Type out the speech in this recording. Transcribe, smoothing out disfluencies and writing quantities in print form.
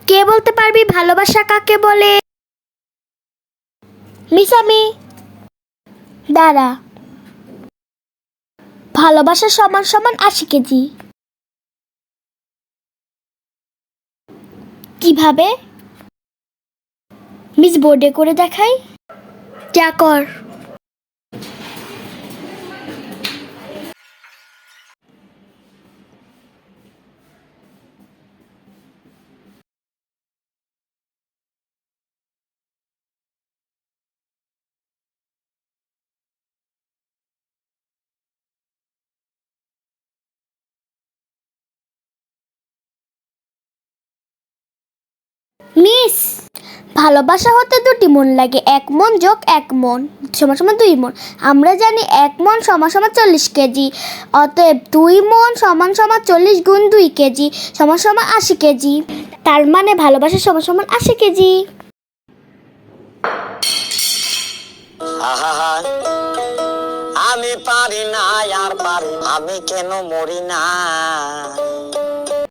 কে বলতে পারবি ভালোবাসা কাকে বলে? মিসামি, দাঁড়া। ভালোবাসা সমান সমান ৮০ কেজি। কিভাবে? মিস বোর্ডে করে দেখাই। যা কর। মিস, ভালোবাসা হতে দুটি মন লাগে, এক মন যোগ এক মন সমান সমান ২ মন। আমরা জানি ১ মন সমান সমান ৪০ কেজি। অতএব ২ মন সমান সমান ৪০ × ২ কেজি সমান সমান ৮০ কেজি। তার মানে ভালোবাসা সমান সমান ৮০ কেজি। আমি পারি না আর পারি, আমি কেন মরি না।